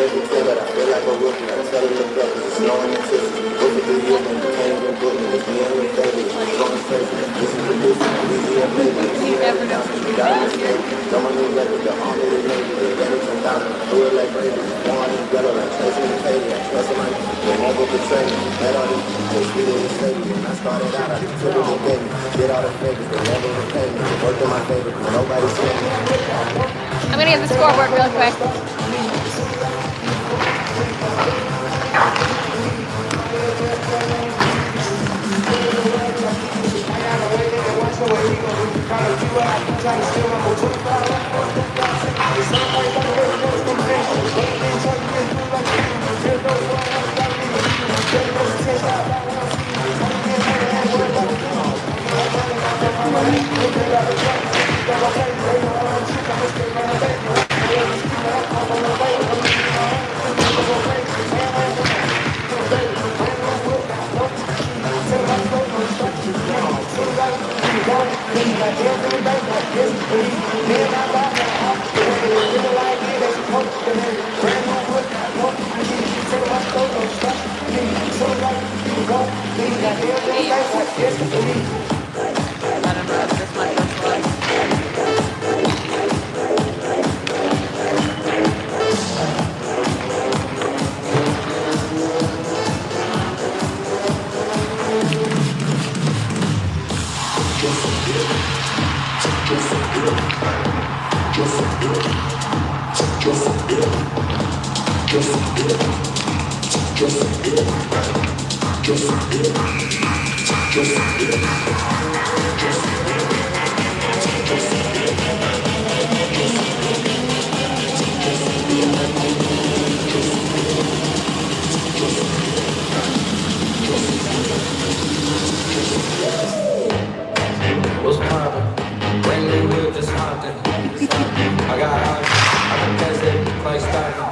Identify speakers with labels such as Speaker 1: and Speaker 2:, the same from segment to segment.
Speaker 1: everything, but I feel like a rookie. I tell her look up, it's snowing in Texas. Look at the year when you can't even book me. It's me and your baby, going crazy. This is the business, easy and baby. See everything, you got it, baby. Don't want me record, the army is navy. They got it from down, do it like crazy. One in yellow, like chasing the Katie. I trust them like they never betray me. Met all these people, they sweet and shady. When I started out, I just took it and gave me. Did all the favors, they never repay me. Worked in my favor, nobody's saying me.
Speaker 2: I'm gonna get the scoreboard real quick.
Speaker 3: What's poppin'? Brand new wheel just hopped in. I got hot. I can pass that like stocking.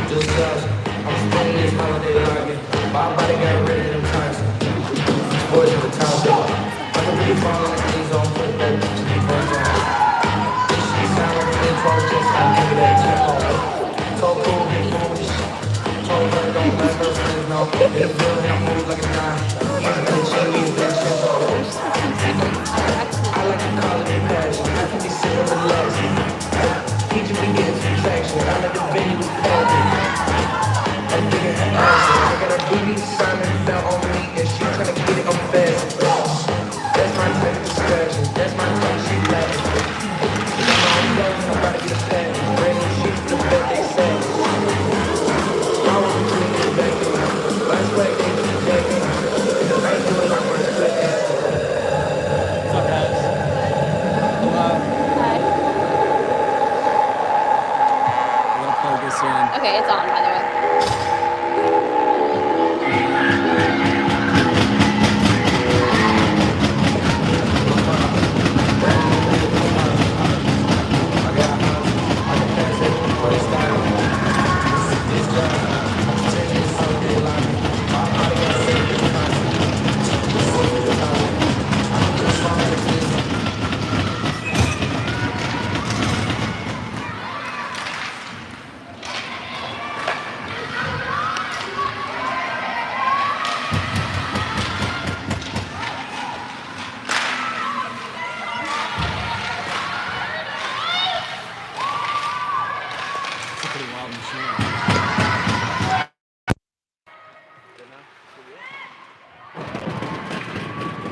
Speaker 3: Just cause I'm spending this holiday logging. My body got rid of them toxins. Boys at the top dog. I can really fall on the knees on foot that to be burnt on. This shit sound like an intro just I give it that tempo. So cool, get cool with this shit. Told her don't let her friends know. In the building, I move like a nine. I'm gonna change that shit. I like to call it a passion. I can be sitting relaxing. He just be getting some traction. I let the venue was packed. I'm thinking her ass. I got a booty Simon fell on me and she tryna get it on fast. That's my type of distraction. That's my type she laughing. I'm about to get a pass. Brand new shit for the bed they say. I was doing it back in. Last way they did it back in. I ain't doing my work good ass.
Speaker 2: Okay, it's on, by the way.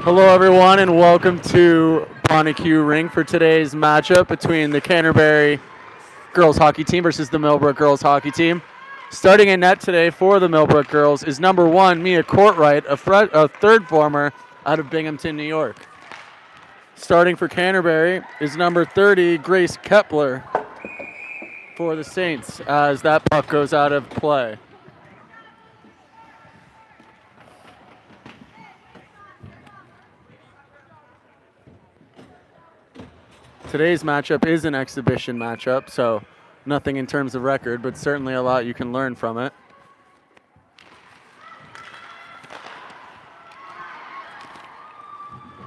Speaker 4: Hello, everyone, and welcome to Bonnecue Ring for today's matchup between the Canterbury girls hockey team versus the Millbrook girls hockey team. Starting in net today for the Millbrook girls is number 1, Mia Courtwright, a third former out of Binghamton, New York. Starting for Canterbury is number 30, Grace Kepler for the Saints as that puck goes out of play. Today's matchup is an exhibition matchup, so nothing in terms of record, but certainly a lot you can learn from it.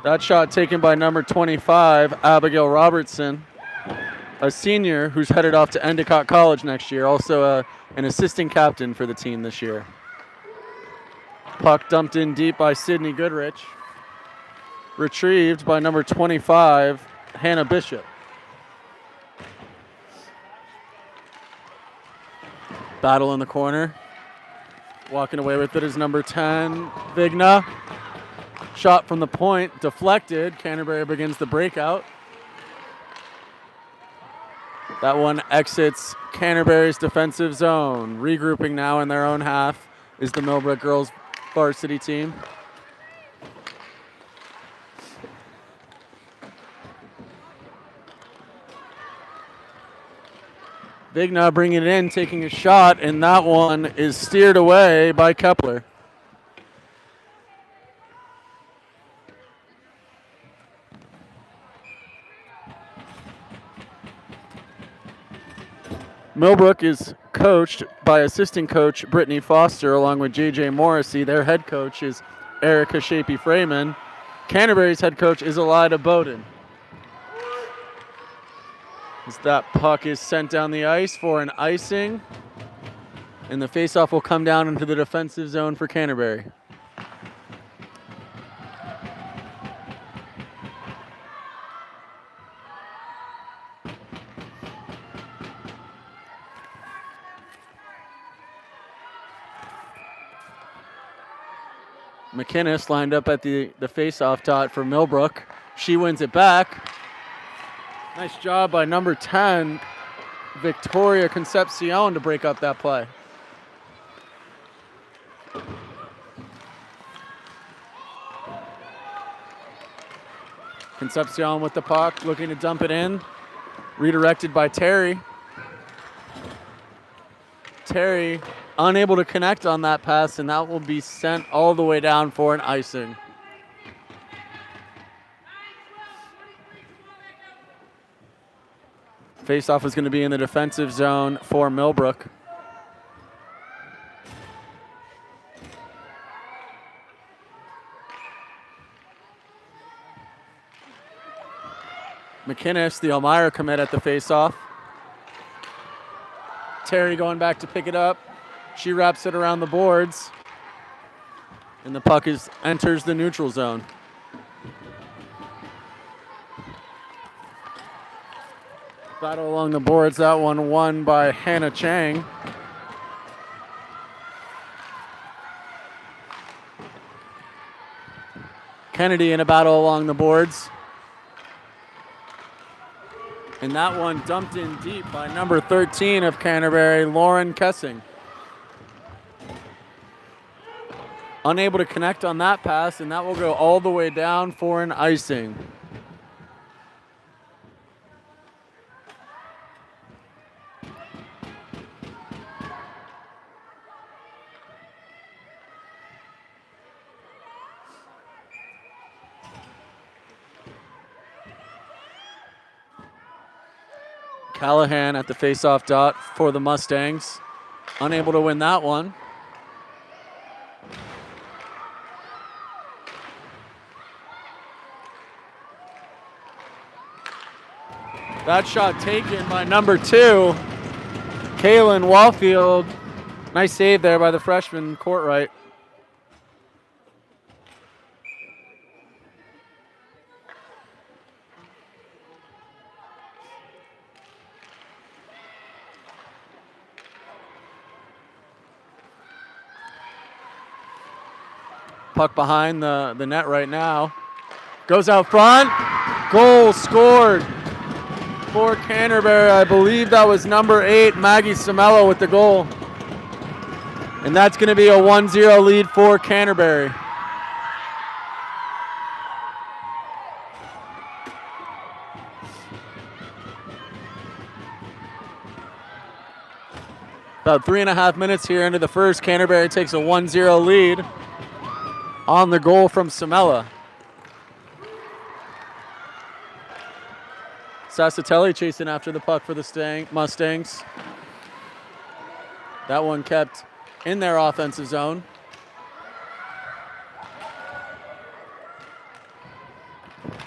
Speaker 4: That shot taken by number 25, Abigail Robertson. a senior who's headed off to Endicott College next year, also an assistant captain for the team this year. Puck dumped in deep by Sydney Goodrich. Retrieved by number 25, Hannah Bishop. Battle in the corner. Walking away with it is number 10, Vigna. Shot from the point, deflected. Canterbury begins the breakout. That one exits Canterbury's defensive zone. Regrouping now in their own half is the Millbrook girls varsity team. Vigna bringing it in, taking a shot, and that one is steered away by Kepler. Millbrook is coached by assistant coach Brittany Foster along with J.J. Morrissey. Their head coach is Erica Shapey-Freeman. Canterbury's head coach is Elida Bowden. As that puck is sent down the ice for an icing, and the faceoff will come down into the defensive zone for Canterbury. McInnes lined up at the face-off dot for Millbrook. She wins it back. Nice job by number 10, Victoria Concepcion, to break up that play. Concepcion with the puck, looking to dump it in. Redirected by Terry. Terry unable to connect on that pass, and that will be sent all the way down for an icing. Faceoff is going to be in the defensive zone for Millbrook. McInnes, the Elmira commit at the faceoff. Terry going back to pick it up. She wraps it around the boards. And the puck enters the neutral zone. Battle along the boards. That one won by Hannah Chang. Kennedy in a battle along the boards. And that one dumped in deep by number 13 of Canterbury, Lauren Kessing. Unable to connect on that pass, and that will go all the way down for an icing. Callahan at the faceoff dot for the Mustangs. Unable to win that one. That shot taken by number 2, Kaylin Walfield. Nice save there by the freshman, Courtright. Puck behind the net right now. Goes out front. Goal scored for Canterbury. I believe that was number 8, Maggie Cimello, with the goal. And that's going to be a 1-0 lead for Canterbury. About 3.5 minutes here into the first. Canterbury takes a 1-0 lead on the goal from Cimello. Sassatelli chasing after the puck for the Mustangs. That one kept in their offensive zone.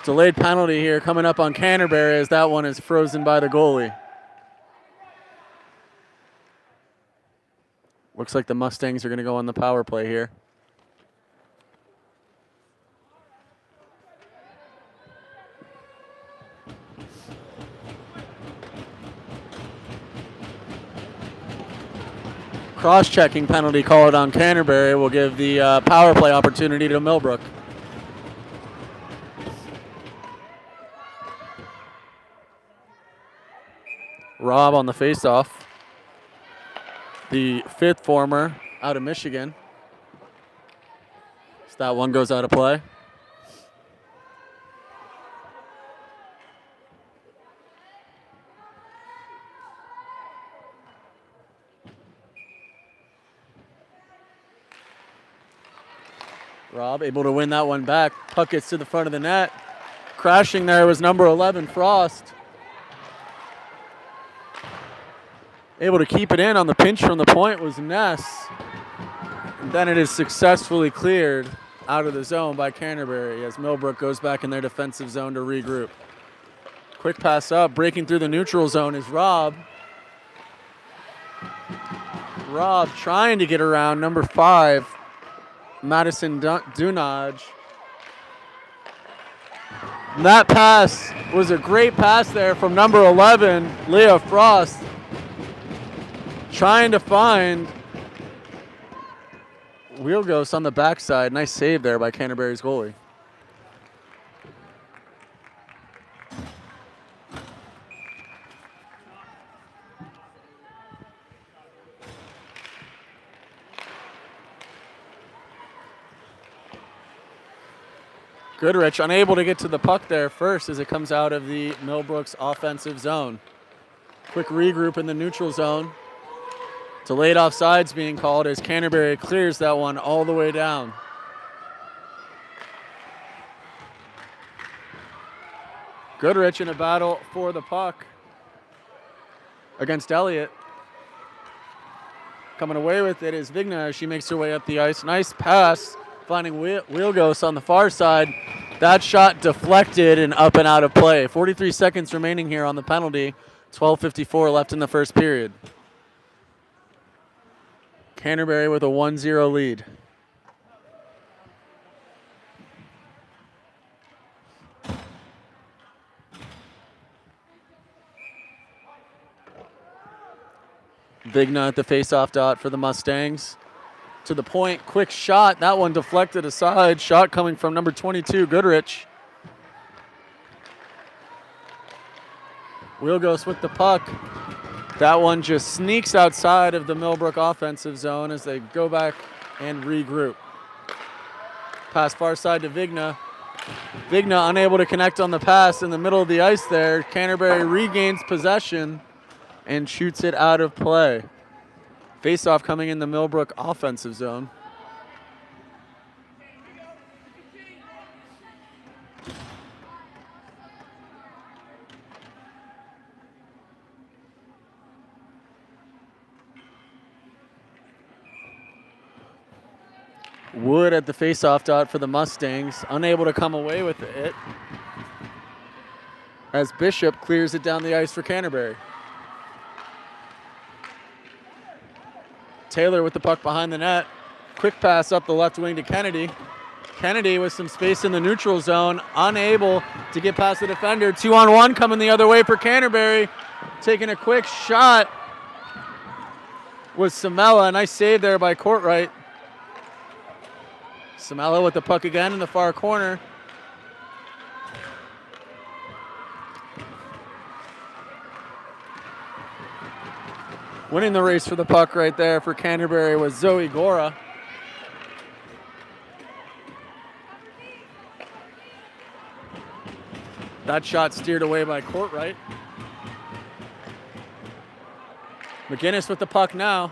Speaker 4: Delayed penalty here coming up on Canterbury as that one is frozen by the goalie. Looks like the Mustangs are going to go on the power play here. Cross-checking penalty called on Canterbury will give the power play opportunity to Millbrook. Rob on the face-off. The fifth former out of Michigan. So that one goes out of play. Rob able to win that one back. Puck gets to the front of the net. Crashing there was number 11, Frost. Able to keep it in on the pinch from the point was Ness. And then it is successfully cleared out of the zone by Canterbury as Millbrook goes back in their defensive zone to regroup. Quick pass up, breaking through the neutral zone is Rob. Rob trying to get around number 5, Madison Dunaj. And that pass was a great pass there from number 11, Leah Frost. Trying to find Wheelghost on the backside. Nice save there by Canterbury's goalie. Goodrich unable to get to the puck there first as it comes out of the Millbrook's offensive zone. Quick regroup in the neutral zone. Delayed offsides being called as Canterbury clears that one all the way down. Goodrich in a battle for the puck against Elliott. Coming away with it is Vigna as she makes her way up the ice. Nice pass, finding Wheelghost on the far side. That shot deflected and up and out of play. 43 seconds remaining here on the penalty. 12:54 left in the first period. Canterbury with a 1-0 lead. Vigna at the face-off dot for the Mustangs. To the point, quick shot. That one deflected aside. Shot coming from number 22, Goodrich. Wheelghost with the puck. That one just sneaks outside of the Millbrook offensive zone as they go back and regroup. Pass far side to Vigna. Vigna unable to connect on the pass in the middle of the ice there. Canterbury regains possession and shoots it out of play. Face-off coming in the Millbrook offensive zone. Wood at the face-off dot for the Mustangs, unable to come away with it as Bishop clears it down the ice for Canterbury. Taylor with the puck behind the net. Quick pass up the left wing to Kennedy. Kennedy with some space in the neutral zone, unable to get past the defender. 2-on-1 coming the other way for Canterbury. Taking a quick shot was Samela. Nice save there by Courtright. Samela with the puck again in the far corner. Winning the race for the puck right there for Canterbury was Zoe Gora. That shot steered away by Courtright. McGinnis with the puck now.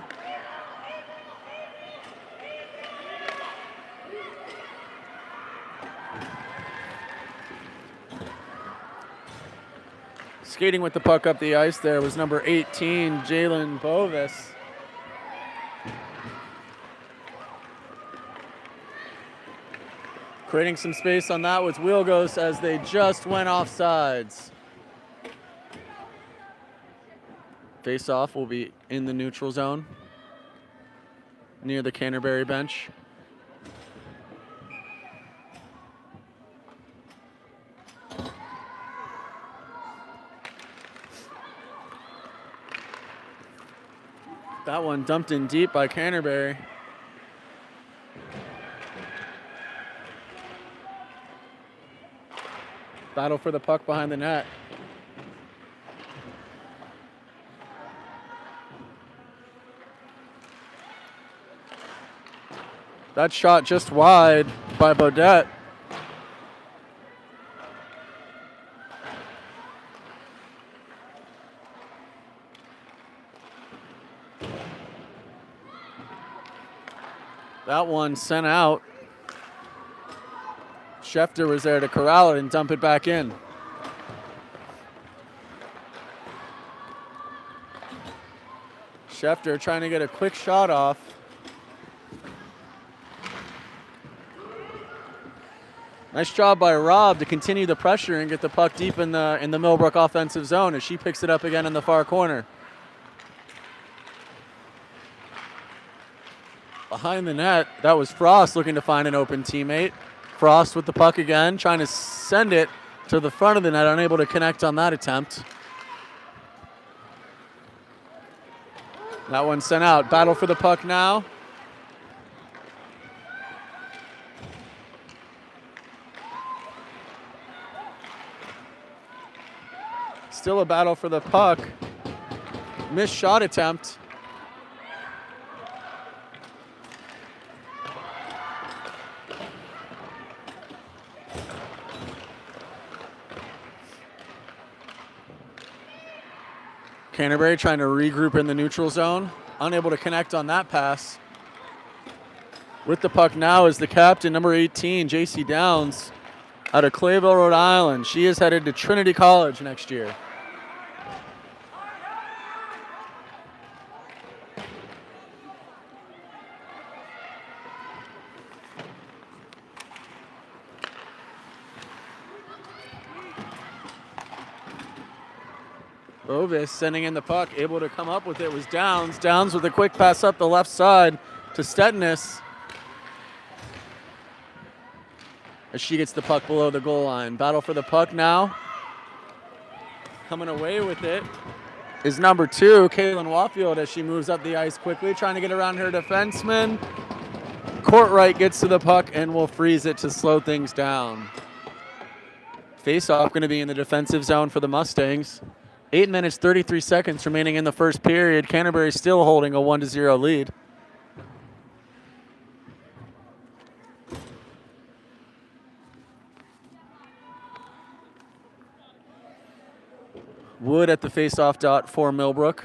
Speaker 4: Skating with the puck up the ice there was number 18, Jalen Bovis. Creating some space on that was Wheelghost as they just went off sides. Face-off will be in the neutral zone near the Canterbury bench. That one dumped in deep by Canterbury. Battle for the puck behind the net. That shot just wide by Bodette. That one sent out. Schefter was there to corral it and dump it back in. Schefter trying to get a quick shot off. Nice job by Rob to continue the pressure and get the puck deep in the Millbrook offensive zone as she picks it up again in the far corner. Behind the net, that was Frost looking to find an open teammate. Frost with the puck again, trying to send it to the front of the net, unable to connect on that attempt. That one sent out. Battle for the puck now. Still a battle for the puck. Missed shot attempt. Canterbury trying to regroup in the neutral zone. Unable to connect on that pass. With the puck now is the captain, number 18, JC Downs, out of Clayville, Rhode Island. She is headed to Trinity College next year. Ovis sending in the puck, able to come up with it was Downs. Downs with a quick pass up the left side to Stetness. As she gets the puck below the goal line. Battle for the puck now. Coming away with it is number 2, Kaylin Waffield, as she moves up the ice quickly, trying to get around her defenseman. Courtright gets to the puck and will freeze it to slow things down. Face-off going to be in the defensive zone for the Mustangs. 8 minutes, 33 seconds remaining in the first period. Canterbury still holding a 1-0 lead. Wood at the face-off dot for Millbrook.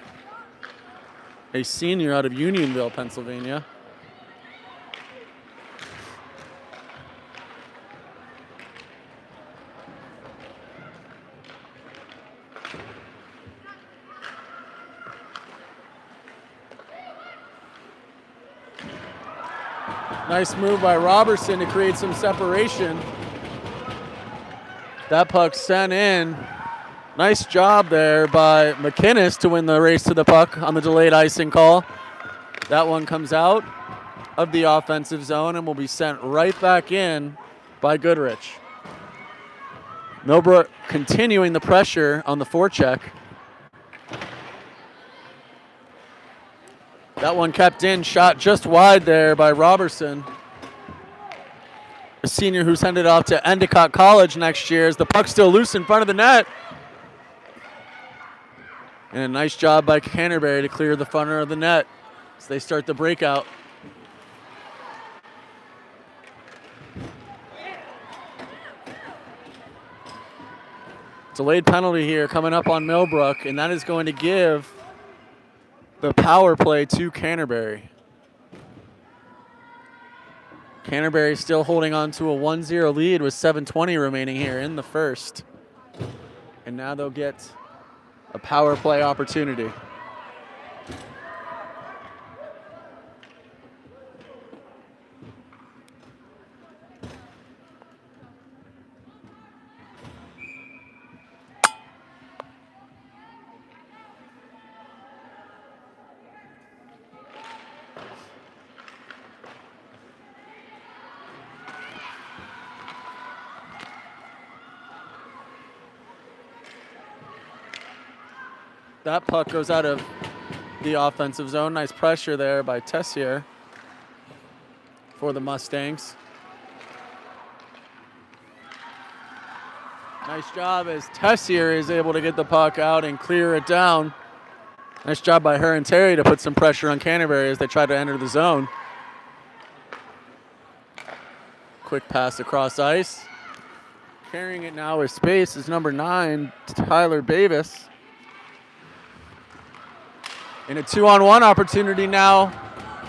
Speaker 4: A senior out of Unionville, Pennsylvania. Nice move by Robertson to create some separation. That puck sent in. Nice job there by McInnes to win the race to the puck on the delayed icing call. That one comes out of the offensive zone and will be sent right back in by Goodrich. Millbrook continuing the pressure on the forecheck. That one kept in, shot just wide there by Robertson. A senior who's headed off to Endicott College next year as the puck's still loose in front of the net. And a nice job by Canterbury to clear the front of the net as they start the breakout. Delayed penalty here coming up on Millbrook, and that is going to give the power play to Canterbury. Canterbury still holding on to a 1-0 lead with 7:20 remaining here in the first. And now they'll get a power play opportunity. That puck goes out of the offensive zone. Nice pressure there by Tessier for the Mustangs. Nice job as Tessier is able to get the puck out and clear it down. Nice job by her and Terry to put some pressure on Canterbury as they try to enter the zone. Quick pass across ice. Carrying it now with space is number 9, Tyler Bavis. And a 2-on-1 opportunity now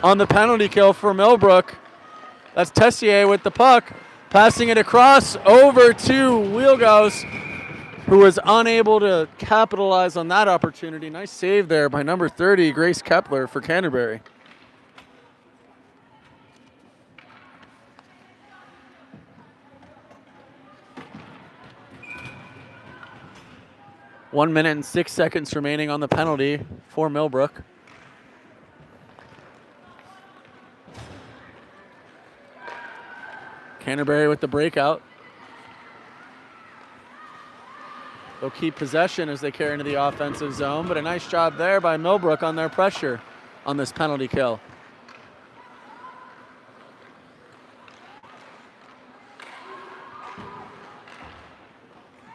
Speaker 4: on the penalty kill for Millbrook. That's Tessier with the puck, passing it across over to Wheelghouse, who was unable to capitalize on that opportunity. Nice save there by number 30, Grace Kepler for Canterbury. One minute and 6 seconds remaining on the penalty for Millbrook. Canterbury with the breakout. They'll keep possession as they carry into the offensive zone, but a nice job there by Millbrook on their pressure on this penalty kill.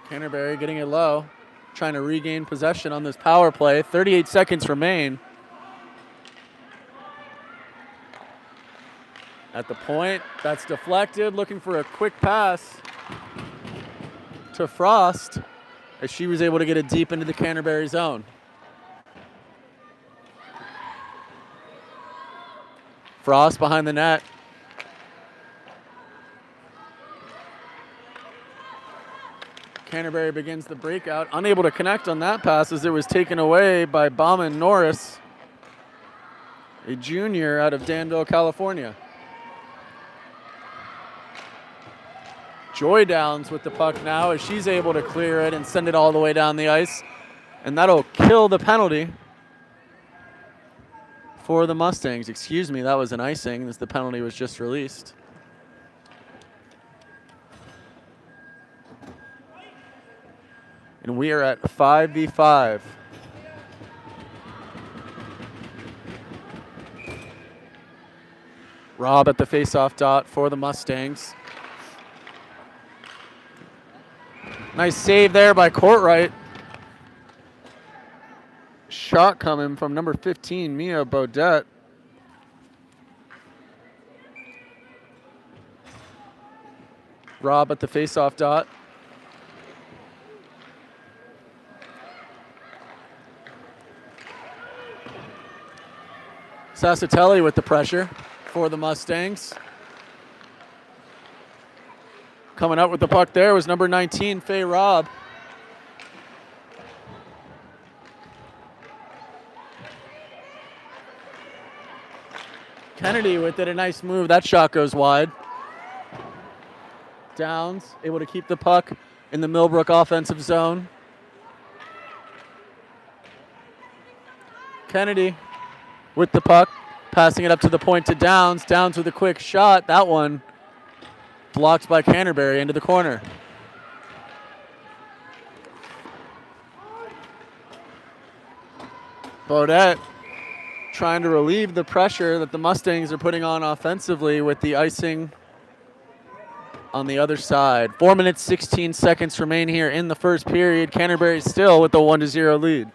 Speaker 4: Canterbury getting it low, trying to regain possession on this power play. 38 seconds remain. At the point, that's deflected, looking for a quick pass to Frost as she was able to get it deep into the Canterbury zone. Frost behind the net. Canterbury begins the breakout, unable to connect on that pass as it was taken away by Bauman Norris, a junior out of Danville, California. Joy Downs with the puck now as she's able to clear it and send it all the way down the ice. And that'll kill the penalty for the Mustangs. Excuse me, that was an icing as the penalty was just released. And we are at 5v5. Rob at the faceoff dot for the Mustangs. Nice save there by Courtright. Shot coming from number 15, Mia Bodette. Rob at the faceoff dot. Sassatelli with the pressure for the Mustangs. Coming out with the puck there was number 19, Faye Robb. Kennedy with it, a nice move. That shot goes wide. Downs able to keep the puck in the Millbrook offensive zone. Kennedy with the puck, passing it up to the point to Downs. Downs with a quick shot. That one blocked by Canterbury into the corner. Bodette trying to relieve the pressure that the Mustangs are putting on offensively with the icing on the other side. 4 minutes, 16 seconds remain here in the first period. Canterbury still with the 1-0 lead.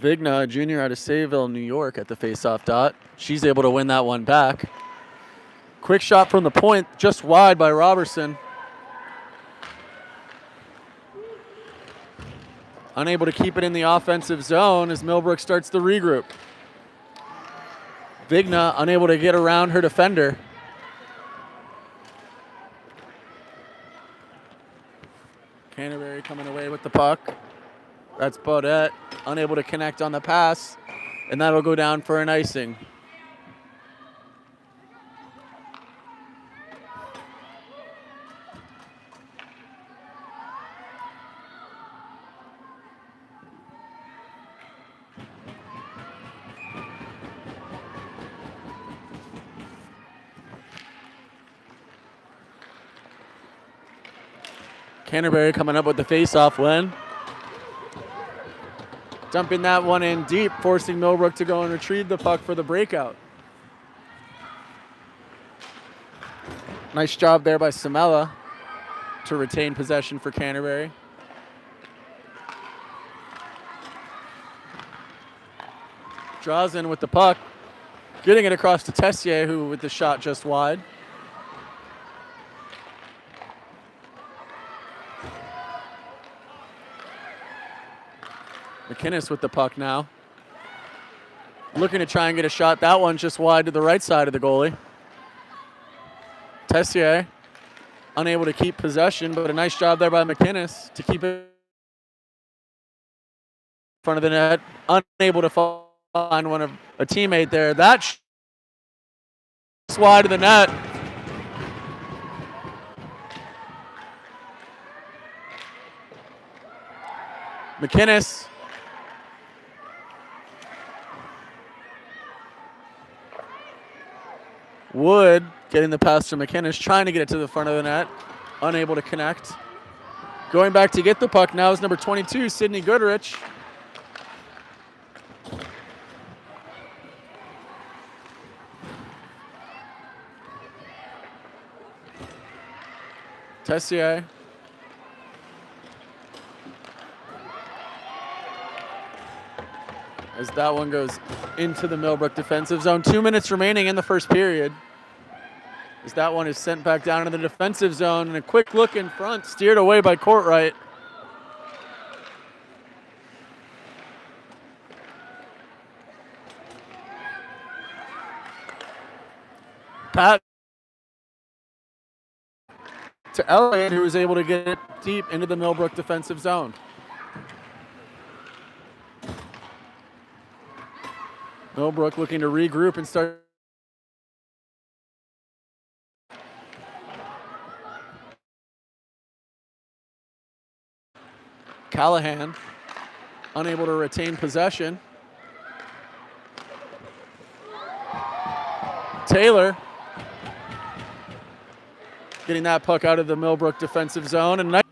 Speaker 4: Vigna, a junior out of Sayville, New York, at the faceoff dot. She's able to win that one back. Quick shot from the point, just wide by Robertson. Unable to keep it in the offensive zone as Millbrook starts the regroup. Vigna unable to get around her defender. Canterbury coming away with the puck. That's Bodette, unable to connect on the pass, and that'll go down for an icing. Canterbury coming up with the face-off win. Dumping that one in deep, forcing Millbrook to go and retrieve the puck for the breakout. Nice job there by Samela to retain possession for Canterbury. Draws in with the puck, getting it across to Tessier, who with the shot just wide. McInnes with the puck now. Looking to try and get a shot. That one just wide to the right side of the goalie. Tessier unable to keep possession, but a nice job there by McInnes to keep it in front of the net. Unable to find a teammate there. That wide of the net. McInnes Wood getting the pass to McInnes, trying to get it to the front of the net. Unable to connect. Going back to get the puck now is number 22, Sidney Goodrich. Tessier. As that one goes into the Millbrook defensive zone. 2 minutes remaining in the first period. As that one is sent back down into the defensive zone, and a quick look in front, steered away by Courtright. Pat to Elliott, who was able to get it deep into the Millbrook defensive zone. Millbrook looking to regroup and start. Callahan unable to retain possession. Taylor getting that puck out of the Millbrook defensive zone. And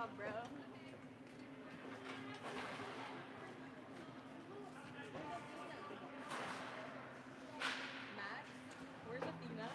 Speaker 2: job, bro. Max, where's Athena?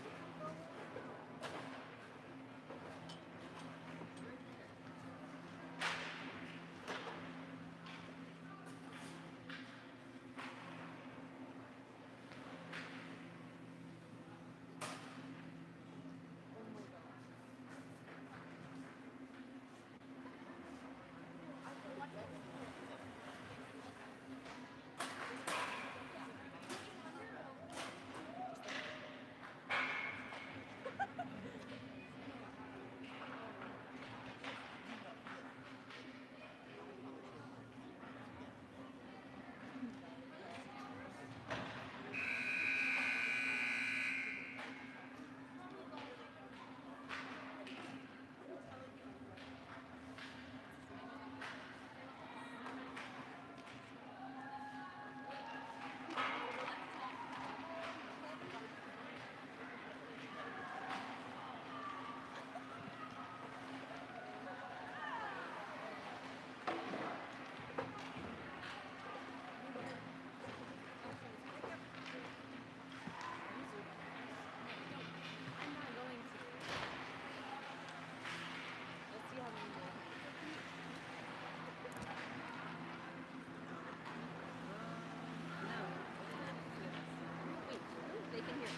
Speaker 2: They can hear us.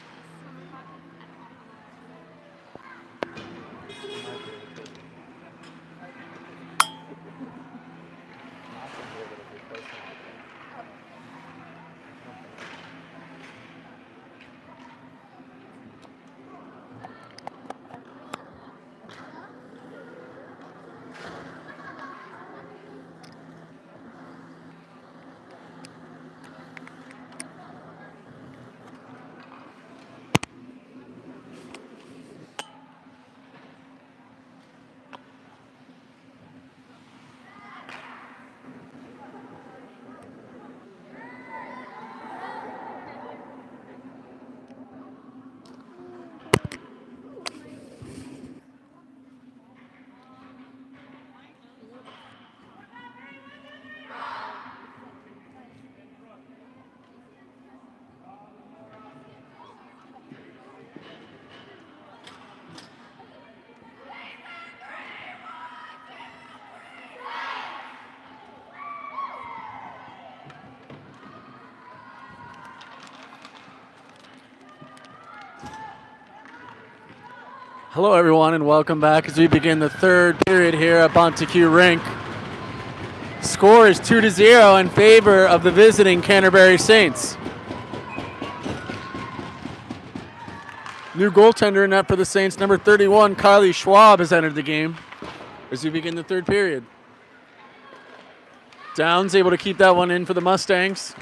Speaker 4: Hello, everyone, and welcome back as we begin the third period here at Bonteque Rink. Score is 2-0 in favor of the visiting Canterbury Saints. New goaltender in net for the Saints, number 31, Kylie Schwab, has entered the game as we begin the third period. Downs able to keep that one in for the Mustangs.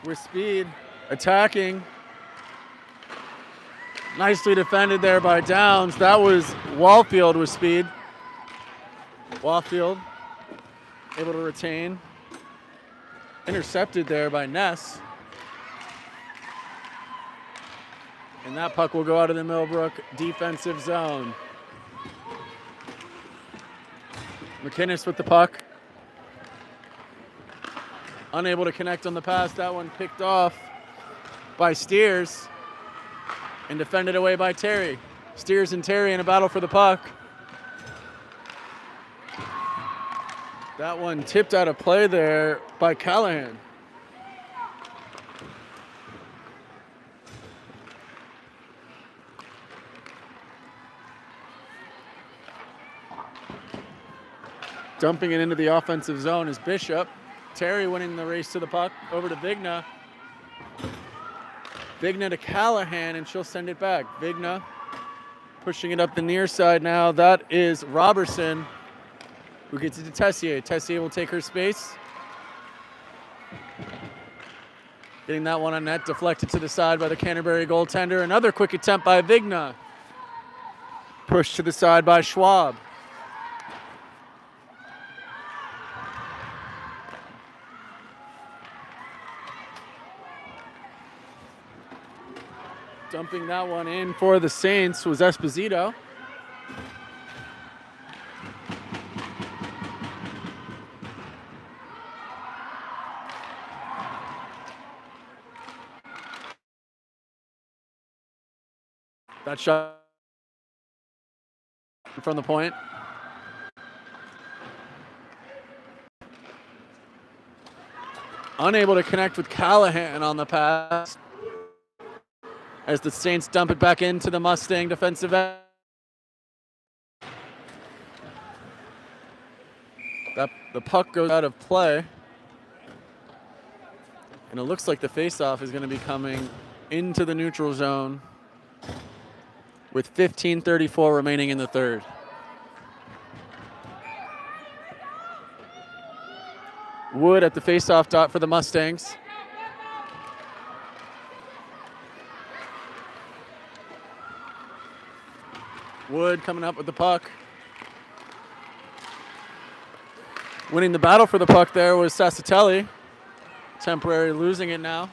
Speaker 4: With speed, attacking. Nicely defended there by Downs. That was Wallfield with speed. Wallfield able to retain. Intercepted there by Ness. And that puck will go out of the Millbrook defensive zone. McInnes with the puck. Unable to connect on the pass. That one picked off by Steers and defended away by Terry. Steers and Terry in a battle for the puck. That one tipped out of play there by Callahan. Dumping it into the offensive zone is Bishop. Terry winning the race to the puck. Over to Vigna. Vigna to Callahan, and she'll send it back. Vigna pushing it up the near side now. That is Robertson, who gets it to Tessier. Tessier will take her space. Getting that one on net, deflected to the side by the Canterbury goaltender. Another quick attempt by Vigna. Pushed to the side by Schwab. Dumping that one in for the Saints was Esposito. That shot from the point. Unable to connect with Callahan on the pass as the Saints dump it back into the Mustang defensive end. The puck goes out of play. And it looks like the faceoff is going to be coming into the neutral zone with 15:34 remaining in the third. Wood at the faceoff dot for the Mustangs. Wood coming up with the puck. Winning the battle for the puck there was Sassatelli. Temporary losing it now.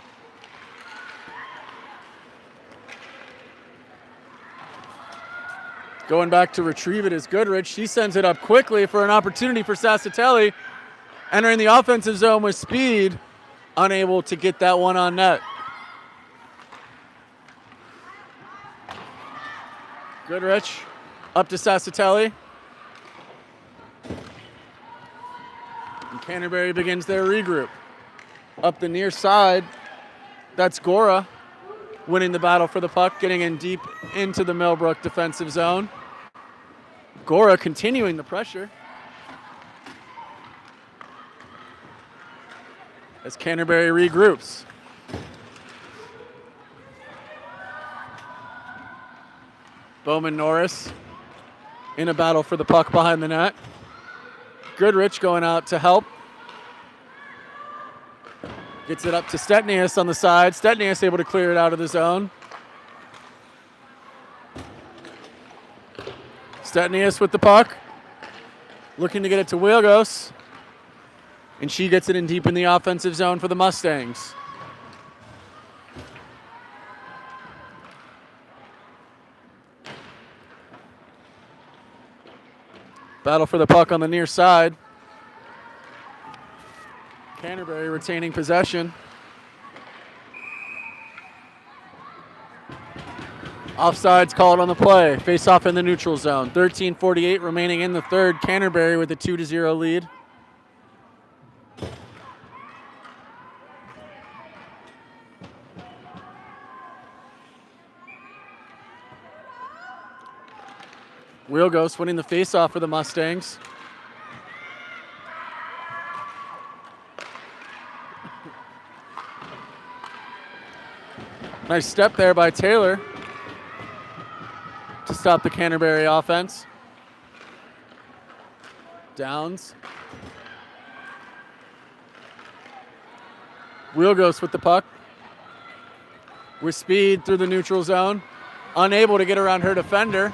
Speaker 4: Going back to retrieve it is Goodrich. She sends it up quickly for an opportunity for Sassatelli. Entering the offensive zone with speed. Unable to get that one on net. Goodrich up to Sassatelli. And Canterbury begins their regroup. Up the near side, that's Gora winning the battle for the puck, getting in deep into the Millbrook defensive zone. Gora continuing the pressure as Canterbury regroups. Bowman Norris in a battle for the puck behind the net. Goodrich going out to help. Gets it up to Stetnius on the side. Stetnius able to clear it out of the zone. Stetnius with the puck. Looking to get it to Wilgos. And she gets it in deep in the offensive zone for the Mustangs. Battle for the puck on the near side. Canterbury retaining possession. Offsides called on the play. Face off in the neutral zone. 13:48 remaining in the third. Canterbury with a 2-0 lead. Wilgos winning the face-off for the Mustangs. Nice step there by Taylor to stop the Canterbury offense. Downs. Wilgos with the puck. With speed through the neutral zone. Unable to get around her defender.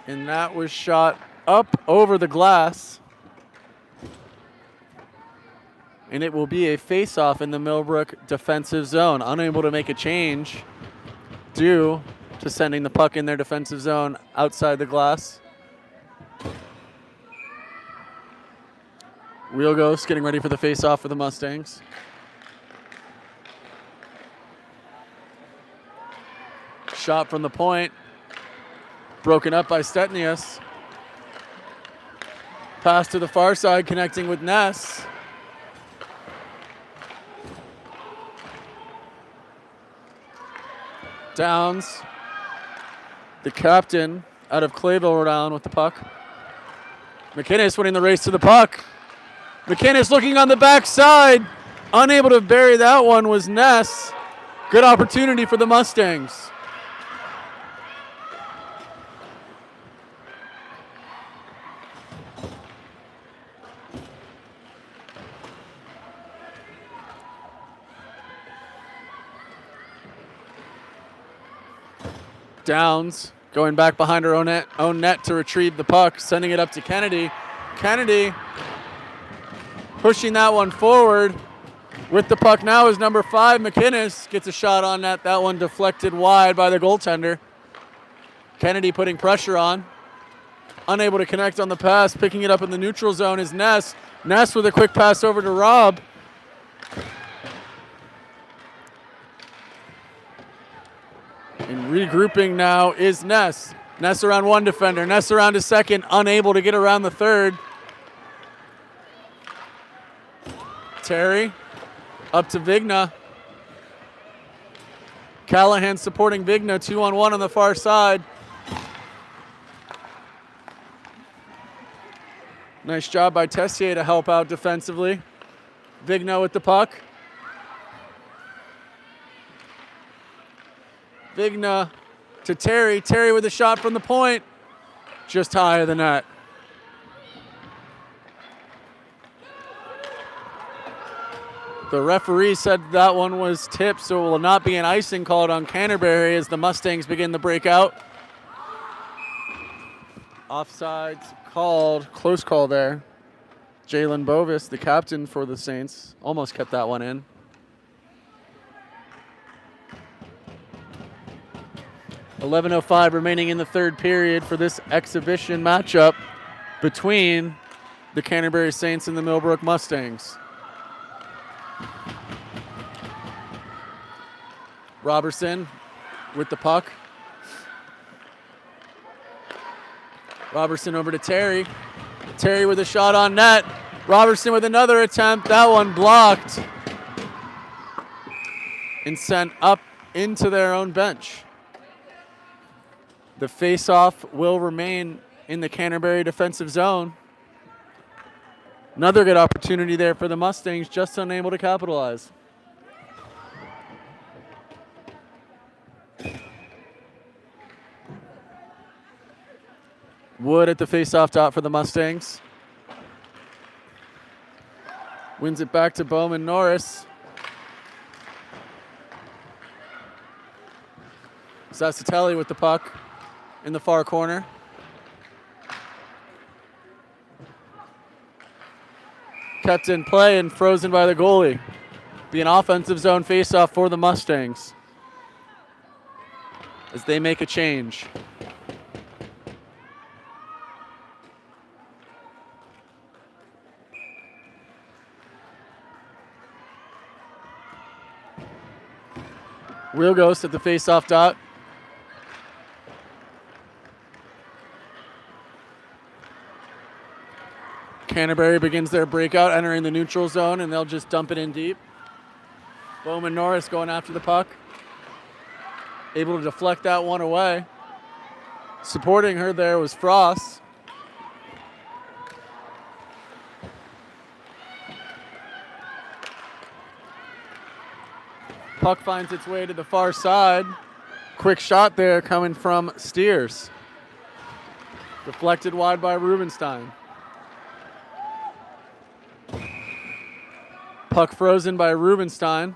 Speaker 4: And that was shot up over the glass. And it will be a face-off in the Millbrook defensive zone. Unable to make a change due to sending the puck in their defensive zone outside the glass. Wilgos getting ready for the face-off for the Mustangs. Shot from the point. Broken up by Stetnius. Pass to the far side, connecting with Ness. Downs, the captain out of Clayville, Rhode Island with the puck. McInnes winning the race to the puck. McInnes looking on the backside. Unable to bury that one was Ness. Good opportunity for the Mustangs. Downs going back behind her own net to retrieve the puck, sending it up to Kennedy. Kennedy pushing that one forward. With the puck now is number 5, McInnes. Gets a shot on net. That one deflected wide by the goaltender. Kennedy putting pressure on. Unable to connect on the pass. Picking it up in the neutral zone is Ness. Ness with a quick pass over to Rob. And regrouping now is Ness. Ness around one defender. Ness around a second. Unable to get around the third. Terry up to Vigna. Callahan supporting Vigna. 2-on-1 on the far side. Nice job by Tessier to help out defensively. Vigna with the puck. Vigna to Terry. Terry with a shot from the point. Just high of the net. The referee said that one was tipped, so it will not be an icing called on Canterbury as the Mustangs begin the breakout. Offsides called. Close call there. Jalen Bovis, the captain for the Saints, almost kept that one in. .11:05 remaining in the third period for this exhibition matchup between the Canterbury Saints and the Millbrook Mustangs. Robertson with the puck. Robertson over to Terry. Terry with a shot on net. Robertson with another attempt. That one blocked and sent up into their own bench. The face-off will remain in the Canterbury defensive zone. Another good opportunity there for the Mustangs, just unable to capitalize. Wood at the face-off dot for the Mustangs. Wins it back to Bowman Norris. Sassatelli with the puck in the far corner. Kept in play and frozen by the goalie. Be an offensive zone face-off for the Mustangs as they make a change. Wheel Ghost at the face-off dot. Canterbury begins their breakout, entering the neutral zone, and they'll just dump it in deep. Bowman Norris going after the puck. Able to deflect that one away. Supporting her there was Frost. Puck finds its way to the far side. Quick shot there coming from Steers. Deflected wide by Rubenstein. Puck frozen by Rubenstein.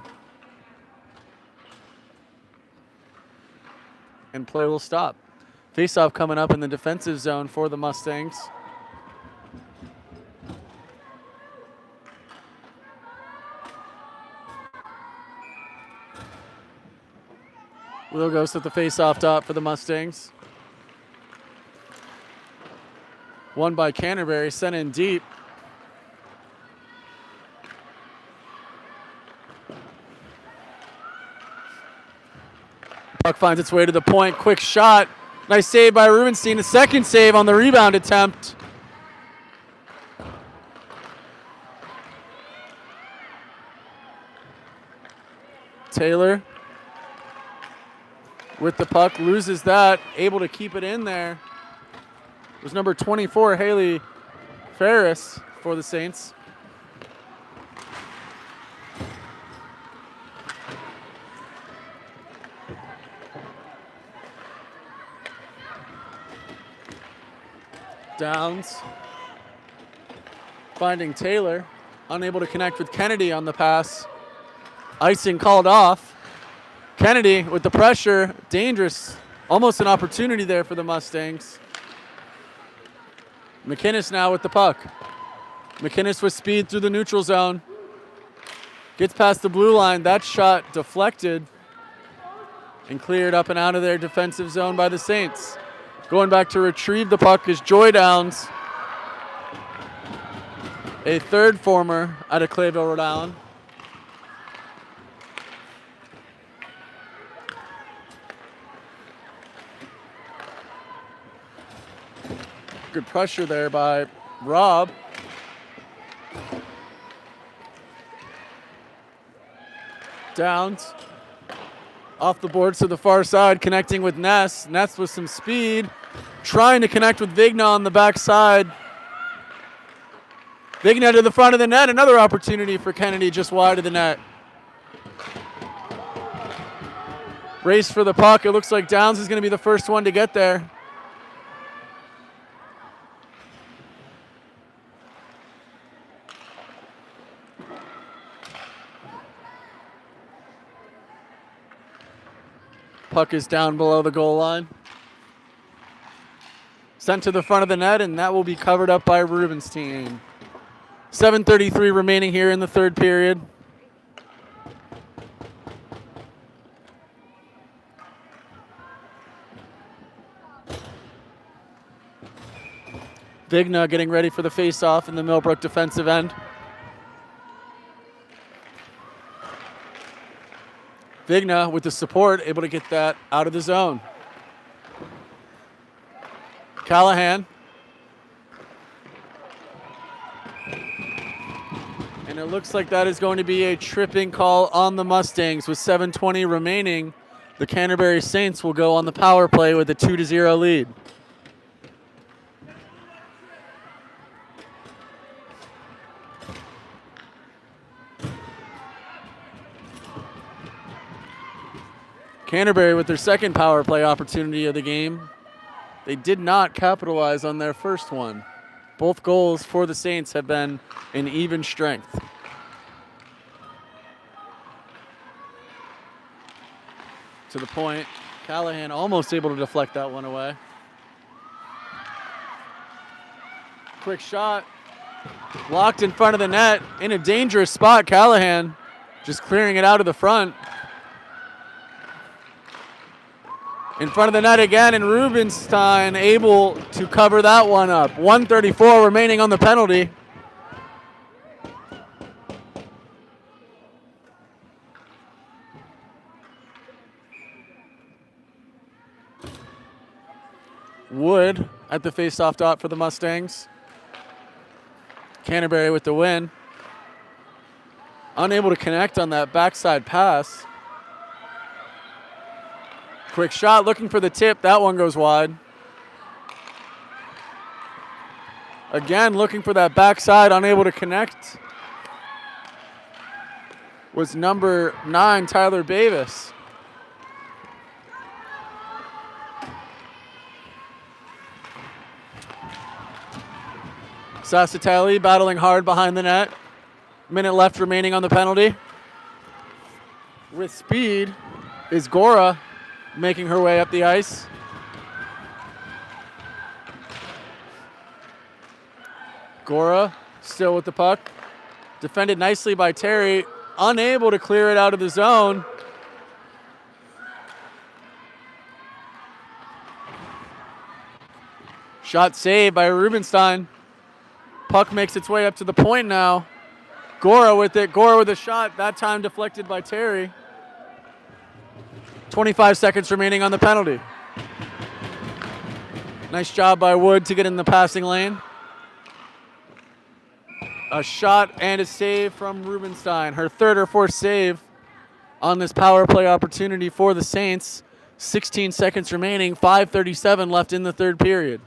Speaker 4: And play will stop. Face-off coming up in the defensive zone for the Mustangs. Wheel Ghost at the face-off dot for the Mustangs. Won by Canterbury, sent in deep. Puck finds its way to the point. Quick shot. Nice save by Rubenstein. A second save on the rebound attempt. Taylor with the puck, loses that, able to keep it in there. It was number 24, Haley Ferris for the Saints. Downs finding Taylor, unable to connect with Kennedy on the pass. Icing called off. Kennedy with the pressure, dangerous, almost an opportunity there for the Mustangs. McInnes now with the puck. McInnes with speed through the neutral zone. Gets past the blue line. That shot deflected and cleared up and out of their defensive zone by the Saints. Going back to retrieve the puck is Joy Downs, a third former out of Clayville, Rhode Island. Good pressure there by Rob. Downs off the boards to the far side, connecting with Ness. Ness with some speed, trying to connect with Vigna on the backside. Vigna to the front of the net. Another opportunity for Kennedy just wide of the net. Race for the puck. It looks like Downs is going to be the first one to get there. Puck is down below the goal line. Sent to the front of the net, and that will be covered up by Rubenstein. 7:33 remaining here in the third period. Vigna getting ready for the face-off in the Millbrook defensive end. Vigna with the support, able to get that out of the zone. Callahan. And it looks like that is going to be a tripping call on the Mustangs. With 7:20 remaining, the Canterbury Saints will go on the power play with a 2-0 lead. Canterbury with their second power play opportunity of the game. They did not capitalize on their first one. Both goals for the Saints have been an even strength. To the point, Callahan almost able to deflect that one away. Quick shot, locked in front of the net, in a dangerous spot. Callahan just clearing it out of the front. In front of the net again, and Rubenstein able to cover that one up. 1:34 remaining on the penalty. Wood at the face-off dot for the Mustangs. Canterbury with the win. Unable to connect on that backside pass. Quick shot, looking for the tip. That one goes wide. Again, looking for that backside, unable to connect. Was number 9, Tyler Bavis. Sassatelli battling hard behind the net. Minute left remaining on the penalty. With speed is Gora, making her way up the ice. Gora still with the puck. Defended nicely by Terry. Unable to clear it out of the zone. Shot saved by Rubenstein. Puck makes its way up to the point now. Gora with it. Gora with a shot. That time deflected by Terry. 25 seconds remaining on the penalty. Nice job by Wood to get in the passing lane. A shot and a save from Rubenstein. Her third or fourth save on this power play opportunity for the Saints. 16 seconds remaining, 5:37 left in the third period.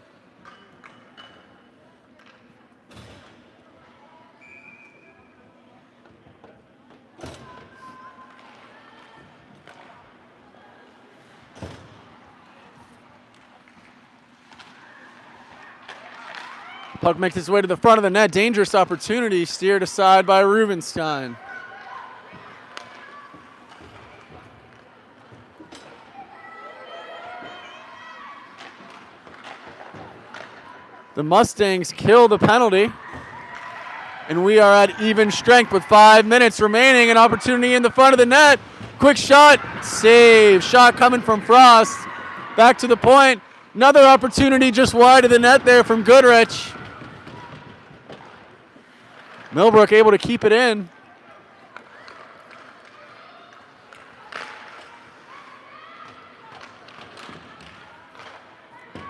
Speaker 4: Puck makes its way to the front of the net. Dangerous opportunity, steered aside by Rubenstein. The Mustangs kill the penalty. And we are at even strength with 5 minutes remaining. An opportunity in the front of the net. Quick shot, save. Shot coming from Frost. Back to the point. Another opportunity just wide of the net there from Goodrich. Millbrook able to keep it in.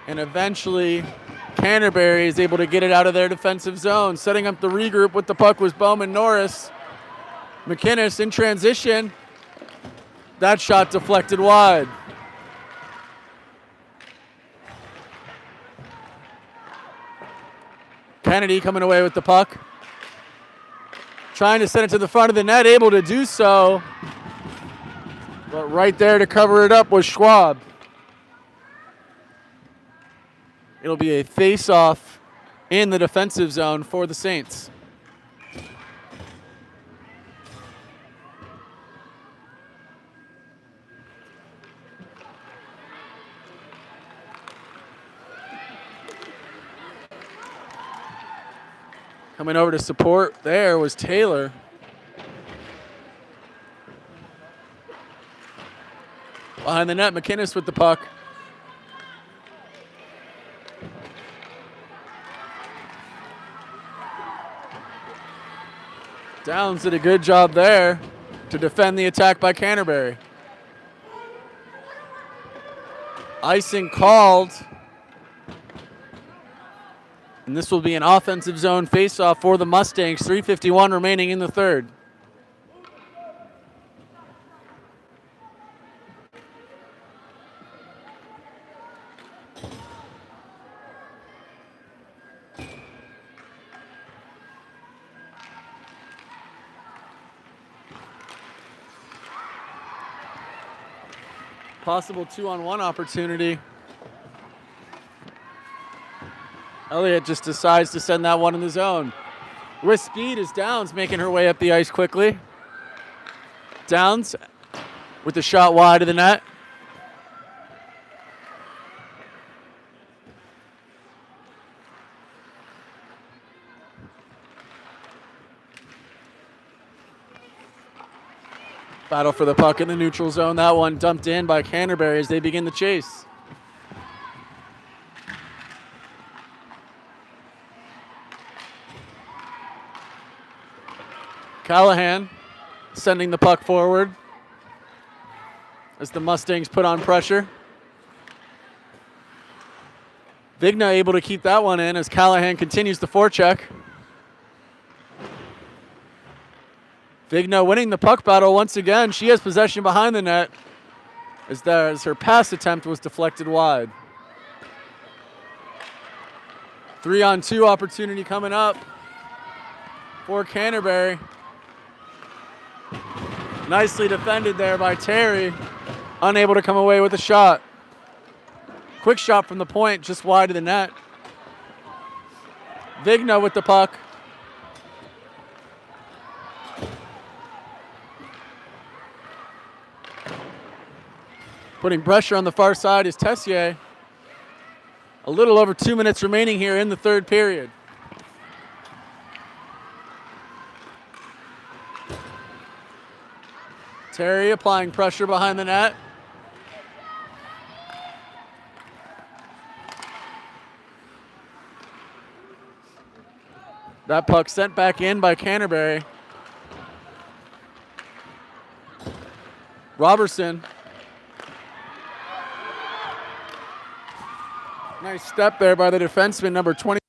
Speaker 4: And eventually, Canterbury is able to get it out of their defensive zone. Setting up the regroup with the puck was Bowman Norris. McInnes in transition. That shot deflected wide. Kennedy coming away with the puck. Trying to send it to the front of the net, able to do so. But right there to cover it up was Schwab. It'll be a face-off in the defensive zone for the Saints. Coming over to support there was Taylor. Behind the net, McInnes with the puck. Downs did a good job there to defend the attack by Canterbury. Icing called. And this will be an offensive zone faceoff for the Mustangs. 3:51 remaining in the third. Possible 2-on-1 opportunity. Elliott just decides to send that one in the zone. With speed is Downs making her way up the ice quickly. Downs with the shot wide of the net. Battle for the puck in the neutral zone. That one dumped in by Canterbury as they begin the chase. Callahan sending the puck forward as the Mustangs put on pressure. Vigna able to keep that one in as Callahan continues the forecheck. Vigna winning the puck battle once again. She has possession behind the net as her pass attempt was deflected wide. 3-on-2 opportunity coming up for Canterbury. Nicely defended there by Terry. Unable to come away with a shot. Quick shot from the point, just wide of the net. Vigna with the puck. Putting pressure on the far side is Tessier. A little over 2 minutes remaining here in the third period. Terry applying pressure behind the net. That puck sent back in by Canterbury. Robertson. Nice step there by the defenseman, number 20.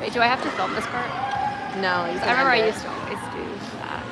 Speaker 2: Wait, do I have to film this part?
Speaker 5: No, you
Speaker 2: 'Cause
Speaker 5: can
Speaker 2: I remember I
Speaker 5: end it.
Speaker 2: used to always do that.